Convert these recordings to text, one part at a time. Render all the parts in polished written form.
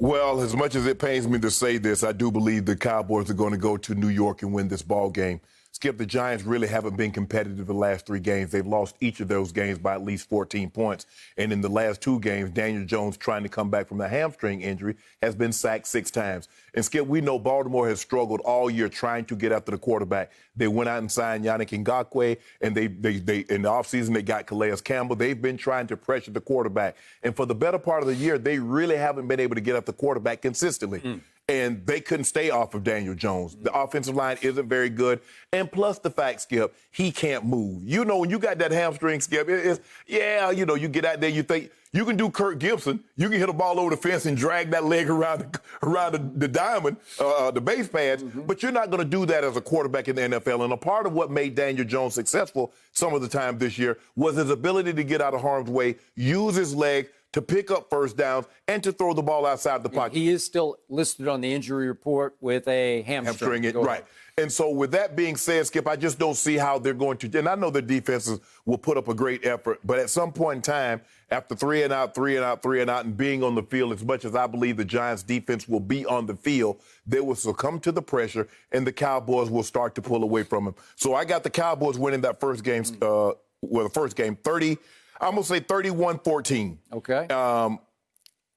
Well, as much as it pains me to say this, I do believe the Cowboys are going to go to New York and win this ball game. Skip, the Giants really haven't been competitive the last 3 games. They've lost each of those games by at least 14 points. And in the last 2 games, Daniel Jones, trying to come back from the hamstring injury, has been sacked 6 times. And Skip, we know Baltimore has struggled all year trying to get after the quarterback. They went out and signed Yannick Ngakoue, and they in the offseason, they got Calais Campbell. They've been trying to pressure the quarterback. And for the better part of the year, they really haven't been able to get at the quarterback consistently. And they couldn't stay off of Daniel Jones. The offensive line isn't very good. And plus the fact, Skip, he can't move. You know, when you got that hamstring, Skip, you get out there, you think you can do Kirk Gibson. You can hit a ball over the fence and drag that leg around the diamond, the base pads. But you're not going to do that as a quarterback in the NFL. And a part of what made Daniel Jones successful some of the time this year was his ability to get out of harm's way, use his leg to pick up first downs, and to throw the ball outside the pocket. He is still listed on the injury report with a hamstring. Right. And so with that being said, Skip, I just don't see how they're going to, and I know the defenses will put up a great effort, but at some point in time, after 3 and out, and being on the field, as much as I believe the Giants defense will be on the field, they will succumb to the pressure, and the Cowboys will start to pull away from them. So I got the Cowboys winning that first game, the first game, 30, I'm going to say 31-14. Okay.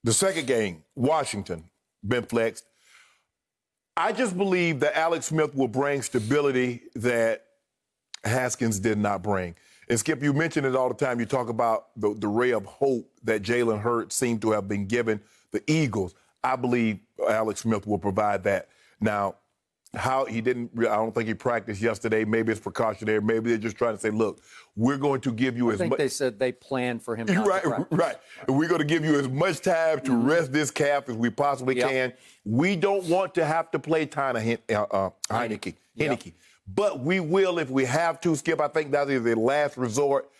The second game, Washington, been flexed. I just believe that Alex Smith will bring stability that Haskins did not bring. And, Skip, you mention it all the time. You talk about the ray of hope that Jalen Hurts seemed to have been given the Eagles. I believe Alex Smith will provide that. Now, how he didn't, I don't think he practiced yesterday. Maybe it's precautionary. Maybe they're just trying to say, look, we're going to give you as much. I think they said they planned for him not to practice. Right. We're going to give you as much time to rest this calf as we possibly can. We don't want to have to play Heineke. But we will if we have to, Skip. I think that is the last resort.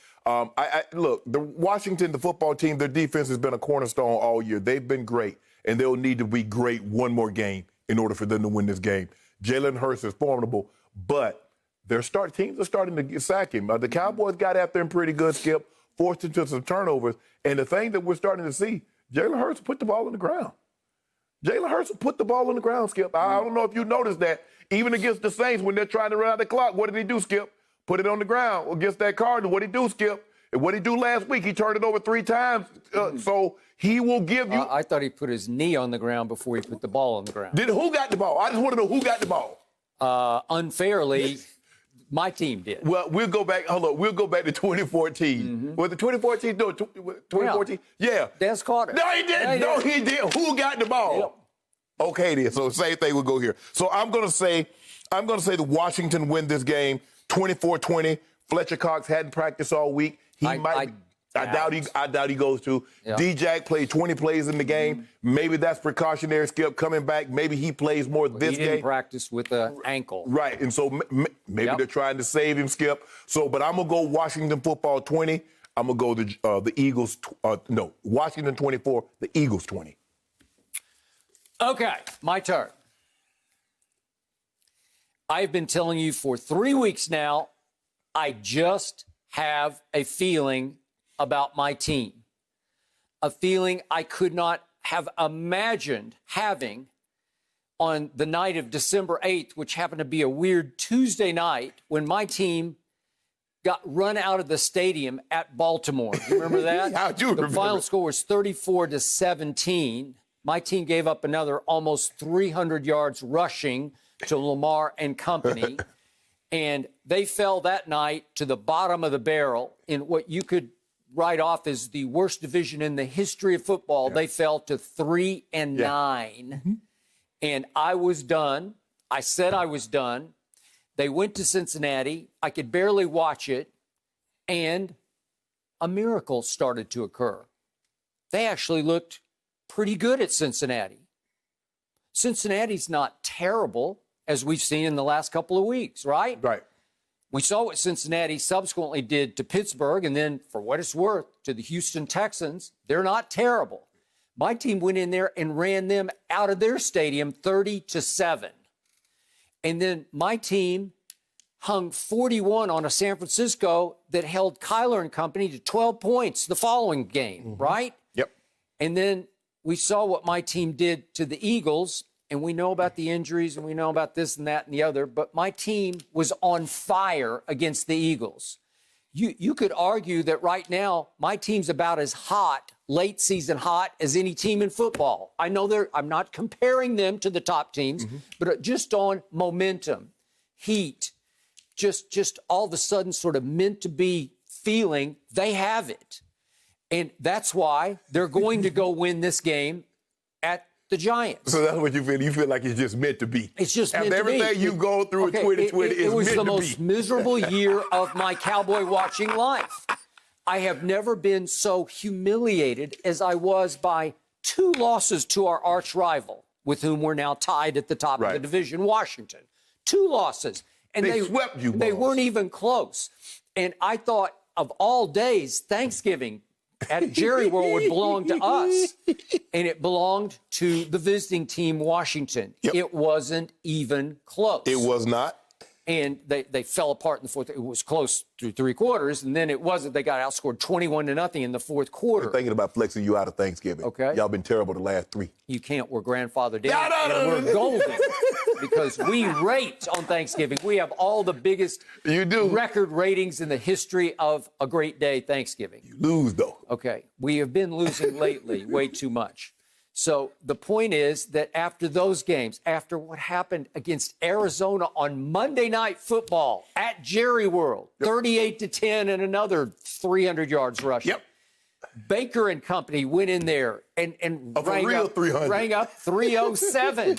Look, the Washington, the football team, their defense has been a cornerstone all year. They've been great, and they'll need to be great one more game in order for them to win this game. Jalen Hurts is formidable, but teams are starting to sack him. The Cowboys got after him pretty good, Skip, forced into some turnovers. And the thing that we're starting to see, Jalen Hurts put the ball on the ground. Jalen Hurts put the ball on the ground, Skip. I don't know if you noticed that. Even against the Saints, when they're trying to run out the clock, what did he do, Skip? Put it on the ground. Against that Cardinals, what did he do, Skip? And what did he do last week? He turned it over 3 times. So he will give you. I thought he put his knee on the ground before he put the ball on the ground. Who got the ball? I just want to know who got the ball. Unfairly, my team did. Well, we'll go back. Hold on. We'll go back to 2014. Was it 2014? No, 2014? Yeah. Des caught it. No, he didn't. No, he didn't. Who got the ball? Yep. Okay, then. So same thing will go here. So I'm going to say the Washington win this game 24-20. Fletcher Cox hadn't practiced all week. I doubt he goes to. Yeah. D-Jack played 20 plays in the game. Maybe that's precautionary, Skip, coming back. Maybe he plays more this game. He didn't practice with an ankle. Right, and so maybe they're trying to save him, Skip. So, but I'm going to go Washington football 20. I'm going to go the Eagles. Washington 24, the Eagles 20. Okay, my turn. I've been telling you for 3 weeks now, I just have a feeling about my team. A feeling I could not have imagined having on the night of December 8th, which happened to be a weird Tuesday night when my team got run out of the stadium at Baltimore. You remember that? I do remember. The final score was 34-17. My team gave up another almost 300 yards rushing to Lamar and company. And they fell that night to the bottom of the barrel in what you could write off as the worst division in the history of football. Yeah. They fell to 3-9. And I was done. I said I was done. They went to Cincinnati. I could barely watch it. And a miracle started to occur. They actually looked pretty good at Cincinnati. Cincinnati's not terrible, as we've seen in the last couple of weeks, right? Right. We saw what Cincinnati subsequently did to Pittsburgh, and then, for what it's worth, to the Houston Texans. They're not terrible. My team went in there and ran them out of their stadium 30-7. And then my team hung 41 on a San Francisco that held Kyler and company to 12 points the following game, right? Yep. And then we saw what my team did to the Eagles, and we know about the injuries, and we know about this and that and the other, but my team was on fire against the Eagles. You could argue that right now my team's about as hot, late season hot, as any team in football. I know I'm not comparing them to the top teams, but just on momentum, heat, just all of a sudden sort of meant to be feeling, they have it. And that's why they're going to go win this game at the Giants. So that's what you feel. You feel like it's just meant to be. It's just meant to be. Everything you go through in 2020 is meant to be. It was the most miserable year of my Cowboy watching life. I have never been so humiliated as I was by 2 losses to our arch rival, with whom we're now tied at the top of the division, Washington. 2 losses. And they swept you, They boss. weren't even close. And I thought, of all days, Thanksgiving at Jerry World would belong to us. And it belonged to the visiting team, Washington. Yep. It wasn't even close. It was not. And they fell apart in the fourth. It was close through 3 quarters, and then it wasn't. They got outscored 21-0 in the fourth quarter. I'm thinking about flexing you out of Thanksgiving. Okay. Y'all been terrible the last 3. You can't. We're grandfathered in, No. and we're golden because we rate on Thanksgiving. We have all the biggest record ratings in the history of a great day, Thanksgiving. You lose, though. Okay. We have been losing lately way too much. So the point is that after those games, after what happened against Arizona on Monday Night Football at Jerry World, 38-10 and another 300 yards rushing. Yep. Baker and company went in there and rang up 307.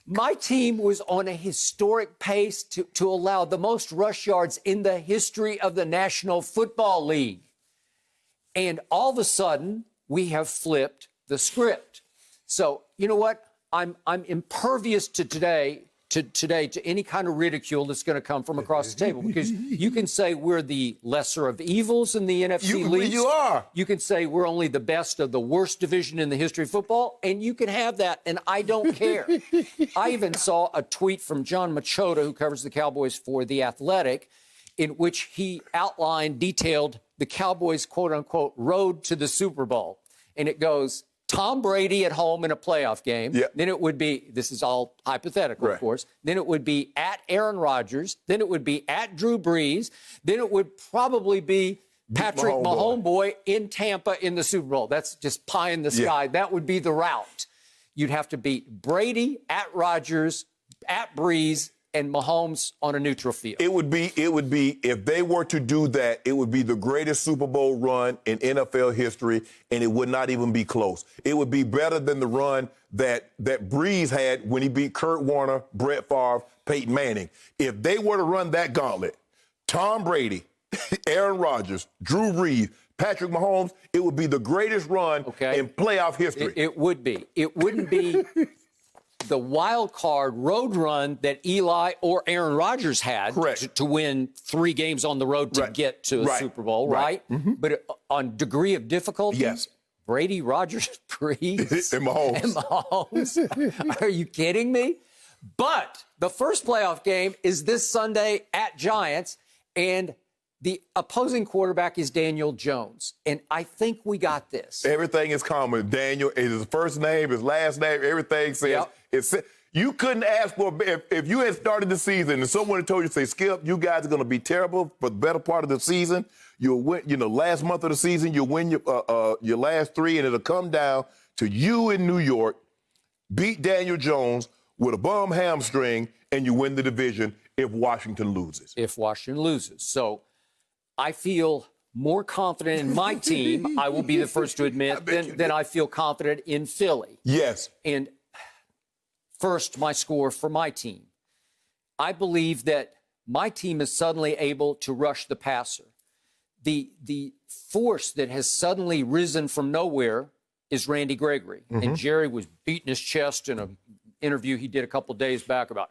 My team was on a historic pace to allow the most rush yards in the history of the National Football League. And all of a sudden, we have flipped the script. So, you know what? I'm impervious to today to any kind of ridicule that's going to come from across the table, because you can say we're the lesser of evils in the NFC East. You are. You can say we're only the best of the worst division in the history of football, and you can have that, and I don't care. I even saw a tweet from John Machota, who covers the Cowboys for The Athletic, in which he detailed the Cowboys' quote-unquote road to the Super Bowl. And it goes, Tom Brady at home in a playoff game. Yep. Then it would be, this is all hypothetical, of course. Then it would be at Aaron Rodgers. Then it would be at Drew Brees. Then it would probably be Patrick Mahomes in Tampa in the Super Bowl. That's just pie in the sky. Yeah. That would be the route. You'd have to beat Brady at Rodgers, at Brees, and Mahomes on a neutral field. It would be, if they were to do that, it would be the greatest Super Bowl run in NFL history, and it would not even be close. It would be better than the run that Brees had when he beat Kurt Warner, Brett Favre, Peyton Manning. If they were to run that gauntlet, Tom Brady, Aaron Rodgers, Drew Brees, Patrick Mahomes, it would be the greatest run in playoff history. It would be. It wouldn't be the wild card road run that Eli or Aaron Rodgers had to win 3 games on the road to get to a Super Bowl, right? Mm-hmm. But on degree of difficulty, Brady, Rodgers, Brees, and Mahomes. Are you kidding me? But the first playoff game is this Sunday at Giants, and the opposing quarterback is Daniel Jones. And I think we got this. Everything is common. Daniel, his first name, his last name, everything says. You couldn't ask for, if you had started the season and someone had told you, say, Skip, you guys are going to be terrible for the better part of the season. You'll win, last month of the season, you'll win your last 3, and it'll come down to you in New York, beat Daniel Jones with a bum hamstring, and you win the division if Washington loses. If Washington loses. So I feel more confident in my team, I will be the first to admit, than I feel confident in Philly. Yes. And first, my score for my team. I believe that my team is suddenly able to rush the passer. The force that has suddenly risen from nowhere is Randy Gregory. Mm-hmm. And Jerry was beating his chest in an interview he did a couple days back about,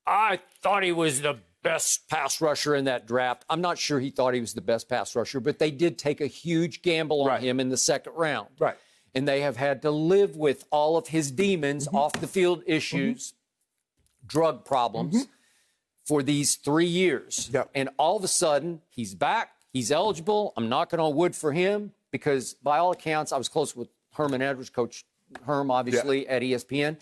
I thought he was the best pass rusher in that draft. I'm not sure he thought he was the best pass rusher, but they did take a huge gamble on him in the second round. Right. And they have had to live with all of his demons, off the field issues, drug problems for these 3 years. Yep. And all of a sudden, he's back. He's eligible. I'm knocking on wood for him because, by all accounts, I was close with Herman Edwards, Coach Herm, obviously, at ESPN.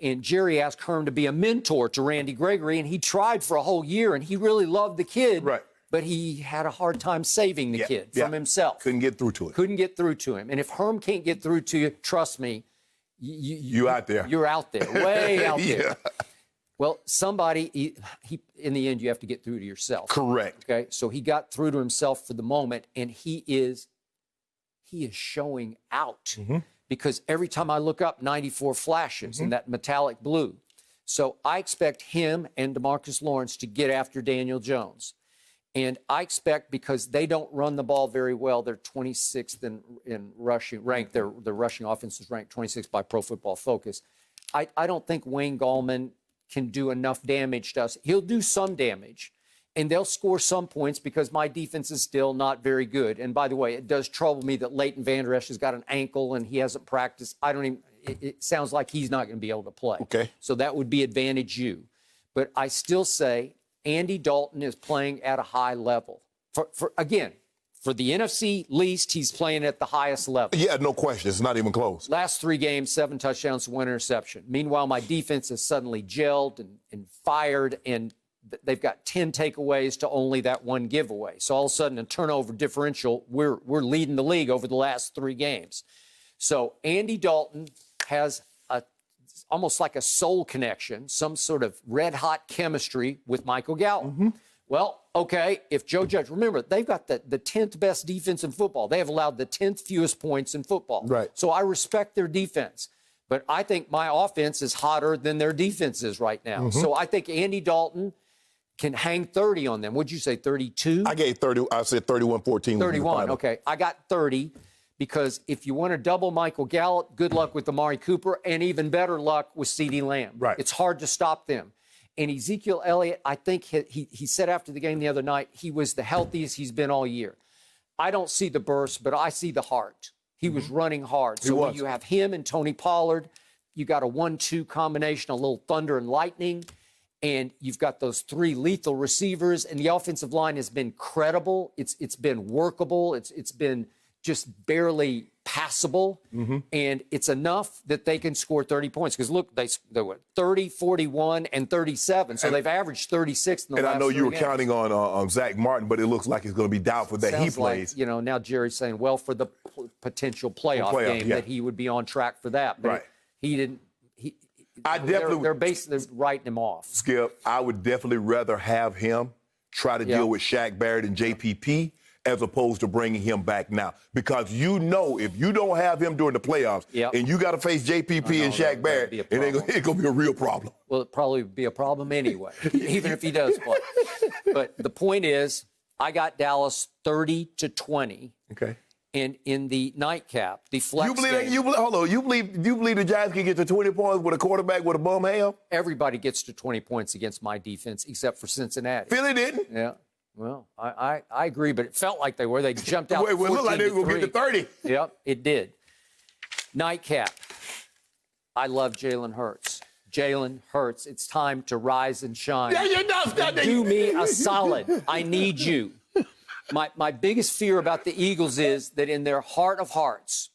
And Jerry asked Herm to be a mentor to Randy Gregory, and he tried for a whole year, and he really loved the kid. Right. But he had a hard time saving the kid from himself. Couldn't get through to it. Couldn't get through to him. And if Herm can't get through to you, trust me, you out there. You're out there, way out there. Yeah. Well, somebody, he, in the end, you have to get through to yourself. Correct. Okay, so he got through to himself for the moment, and he is showing out. Because every time I look up, 94 flashes in that metallic blue. So I expect him and DeMarcus Lawrence to get after Daniel Jones. And I expect, because they don't run the ball very well, they're 26th in rushing rank. Their rushing offense is ranked 26th by Pro Football Focus. I don't think Wayne Gallman can do enough damage to us. He'll do some damage, and they'll score some points because my defense is still not very good. And by the way, it does trouble me that Leighton Vander Esch has got an ankle and he hasn't practiced. It sounds like he's not going to be able to play. Okay. So that would be advantage you. But I still say Andy Dalton is playing at a high level. Again, for the NFC least, he's playing at the highest level. Yeah, no question. It's not even close. Last 3 games, 7 touchdowns, 1 interception. Meanwhile, my defense has suddenly gelled and fired, and they've got 10 takeaways to only that 1 giveaway. So all of a sudden, in turnover differential, we're leading the league over the last 3 games. So Andy Dalton has almost like a soul connection, some sort of red-hot chemistry with Michael Gallup. Well, okay, if Joe Judge, remember, they've got the 10th best defense in football. They have allowed the 10th fewest points in football. Right. So I respect their defense. But I think my offense is hotter than their defense is right now. So I think Andy Dalton can hang 30 on them. What'd you say, 32? I gave 30. I said 31-14. 31, okay. I got 30 because if you want to double Michael Gallup, good luck with Amari Cooper, and even better luck with CeeDee Lamb. Right. It's hard to stop them. And Ezekiel Elliott, I think he said after the game the other night, he was the healthiest he's been all year. I don't see the burst, but I see the heart. He was running hard. So when you have him and Tony Pollard, you got a 1-2 combination, a little thunder and lightning, and you've got those 3 lethal receivers, and the offensive line has been credible. It's been workable. It's been just barely passable, and it's enough that they can score 30 points. Because look, they were 30, 41, and 37, so they've averaged 36 in the last 3 games. And I know you were counting on Zach Martin, but it looks like it's going to be doubtful that he plays. Like, you know, now Jerry's saying, well, for the potential playoff game, that he would be on track for that. But he didn't. They're basically writing him off. Skip, I would definitely rather have him try to deal with Shaq Barrett and JPP as opposed to bringing him back now. Because you know if you don't have him during the playoffs and you got to face JPP and Shaq Barrett, it's going to be a real problem. Well, it'd probably be a problem anyway, even if he does play. But the point is, I got Dallas 30-20. Okay. And in the nightcap, the flex you believe game, you believe the Giants can get to 20 points with a quarterback with a bum ham? Everybody gets to 20 points against my defense except for Cincinnati. Philly didn't. Yeah. Well, I agree, but it felt like they were. They jumped out. It looked like they were going to get to 30. Yep, it did. Nightcap. I love Jalen Hurts. Jalen Hurts, it's time to rise and shine. Do me a solid. I need you. My biggest fear about the Eagles is that in their heart of hearts,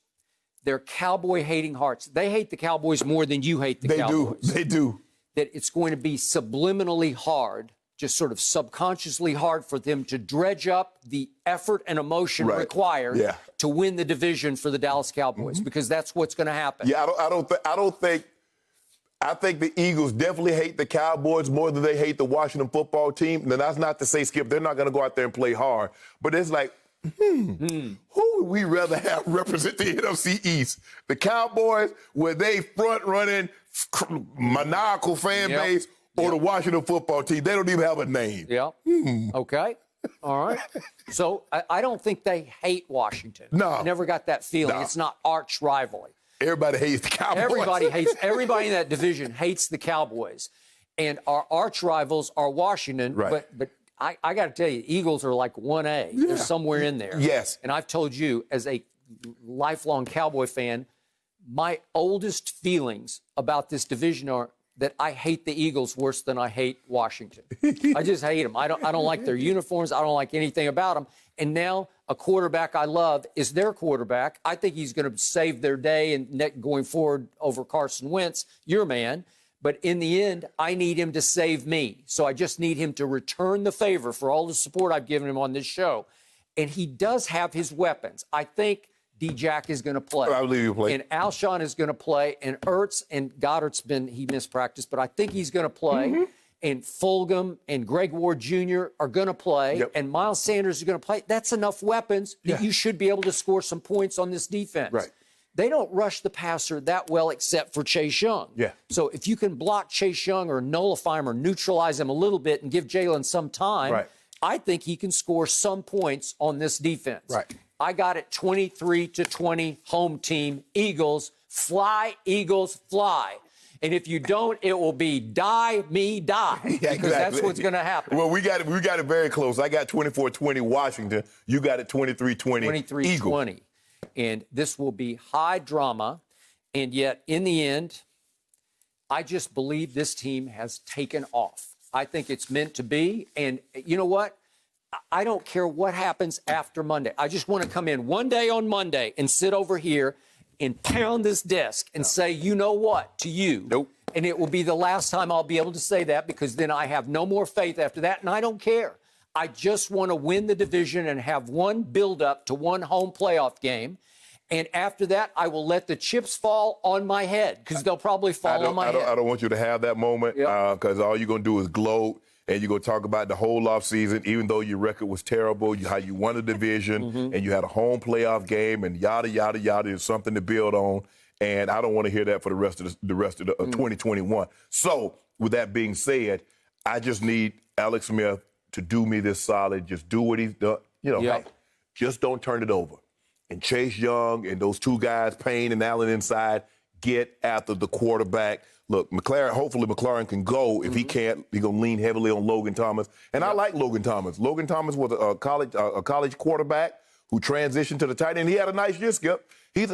their Cowboy-hating hearts, they hate the Cowboys more than you hate the Cowboys. They do. That it's going to be subliminally hard, just sort of subconsciously hard for them to dredge up the effort and emotion required to win the division for the Dallas Cowboys, because that's what's going to happen. Yeah, I think the Eagles definitely hate the Cowboys more than they hate the Washington football team. Now, that's not to say, Skip, they're not going to go out there and play hard. But it's like, who would we rather have represent the NFC East? The Cowboys, where they front-running, maniacal fan base, or the Washington football team? They don't even have a name. Okay. All right. So I don't think they hate Washington. No. I never got that feeling. No. It's not arch rivalry. Everybody hates the Cowboys. Everybody in that division hates the Cowboys. And our arch rivals are Washington. Right. But I got to tell you, Eagles are like 1A. They're somewhere in there. Yes. And I've told you, as a lifelong Cowboy fan, my oldest feelings about this division are that I hate the Eagles worse than I hate Washington. I just hate them. I don't like their uniforms. I don't like anything about them. And now a quarterback I love is their quarterback. I think he's going to save their day and going forward over Carson Wentz, your man. But in the end, I need him to save me. So I just need him to return the favor for all the support I've given him on this show. And he does have his weapons. I think D-Jack is going to play. I believe he'll play. And Alshon is going to play. And Ertz and Goddard's he missed practice, but I think he's going to play. Mm-hmm. And Fulgham and Greg Ward Jr. are going to play. Yep. And Miles Sanders is going to play. That's enough weapons that you should be able to score some points on this defense. Right. They don't rush the passer that well except for Chase Young. Yeah. So if you can block Chase Young or nullify him or neutralize him a little bit and give Jalen some time, I think he can score some points on this defense. Right. I got it 23-20 home team. Eagles, fly, Eagles, fly. And if you don't, it will be die, me, die. Yeah, because exactly. that's what's going to happen. Well, we got it very close. I got 24-20 Washington. You got it 23-20 Eagles. 23-20. And this will be high drama. And yet, in the end, I just believe this team has taken off. I think it's meant to be. And you know what? I don't care what happens after Monday. I just want to come in one day on Monday and sit over here and pound this desk and say, you know what, to you. Nope. And it will be the last time I'll be able to say that because then I have no more faith after that, and I don't care. I just want to win the division and have one build-up to one home playoff game. And after that, I will let the chips fall on my head because they'll probably fall on my head. I don't want you to have that moment because all you're going to do is gloat. And you're going to talk about the whole offseason, even though your record was terrible, how you won the division, and you had a home playoff game, and yada, yada, yada. There's something to build on. And I don't want to hear that for the rest of the 2021. So, with that being said, I just need Alex Smith to do me this solid. Just do what he's done. Hey, just don't turn it over. And Chase Young and those two guys, Payne and Allen inside, get after the quarterback. Look, hopefully McLaurin can go. If he can't, he's going to lean heavily on Logan Thomas. And I like Logan Thomas. Logan Thomas was a college quarterback who transitioned to the tight end. He had a nice year, Skip. He's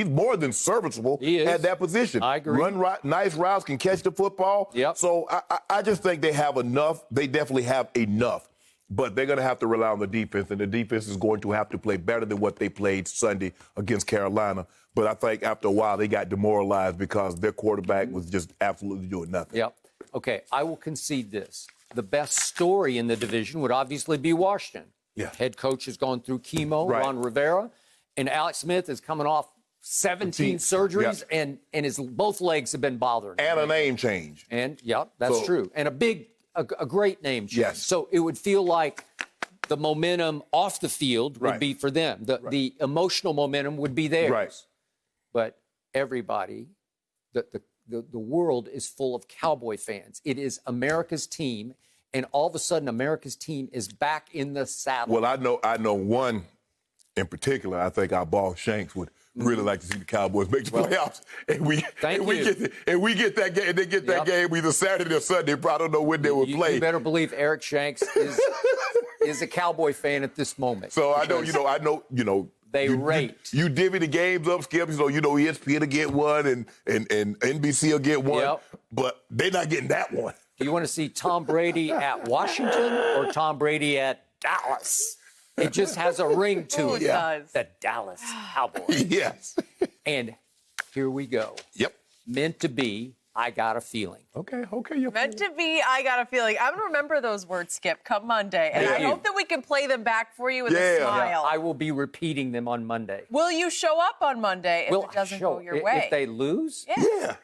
more than serviceable at that position. I agree. Run nice routes, can catch the football. Yep. So I just think they have enough. They definitely have enough. But they're going to have to rely on the defense, and the defense is going to have to play better than what they played Sunday against Carolina. But I think after a while they got demoralized because their quarterback was just absolutely doing nothing. Yep. Okay, I will concede this. The best story in the division would obviously be Washington. Yeah. Head coach has gone through chemo, Ron Rivera, and Alex Smith is coming off 17 surgeries, and his both legs have been bothering him. And a name change. And, that's true. And a great name change. Yes. So it would feel like the momentum off the field would be for them. The emotional momentum would be theirs. Right. But everybody, the world is full of Cowboy fans. It is America's team, and all of a sudden America's team is back in the saddle. Well, I know one in particular. I think our boss Shanks would really like to see the Cowboys make the playoffs, and we get that game. They get that game either Saturday or Sunday. I don't know when they will play. You better believe Eric Shanks is a Cowboy fan at this moment. So I know. They rate. You divvy the games up, Skip. ESPN will get one and NBC will get one, but they're not getting that one. Do you want to see Tom Brady at Washington or Tom Brady at Dallas? It just has a ring to it. It does. The Dallas Cowboys. Yes. And here we go. Yep. Meant to be, I got a feeling. Okay. Meant to be, I got a feeling. I'm going to remember those words, Skip, come Monday. And I hope that we can play them back for you with a smile. I will be repeating them on Monday. Will you show up on Monday if it doesn't go your way? If they lose? Yeah.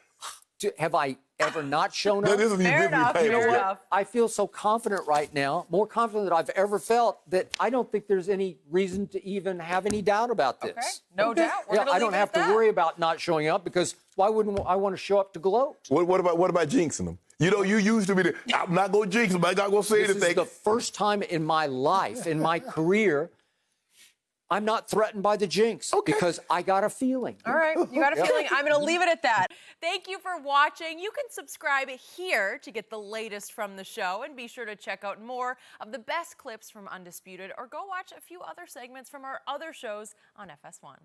Have I ever not shown up? Fair enough. I feel so confident right now, more confident than I've ever felt, that I don't think there's any reason to even have any doubt about this. Okay, no doubt. I don't have to worry about not showing up because why wouldn't I want to show up to gloat? What about jinxing them? You used to be I'm not going to jinx them. I'm not going to say anything. This is the first time in my life, in my career, I'm not threatened by the jinx because I got a feeling. All right, you got a feeling. I'm going to leave it at that. Thank you for watching. You can subscribe here to get the latest from the show, and be sure to check out more of the best clips from Undisputed, or go watch a few other segments from our other shows on FS1.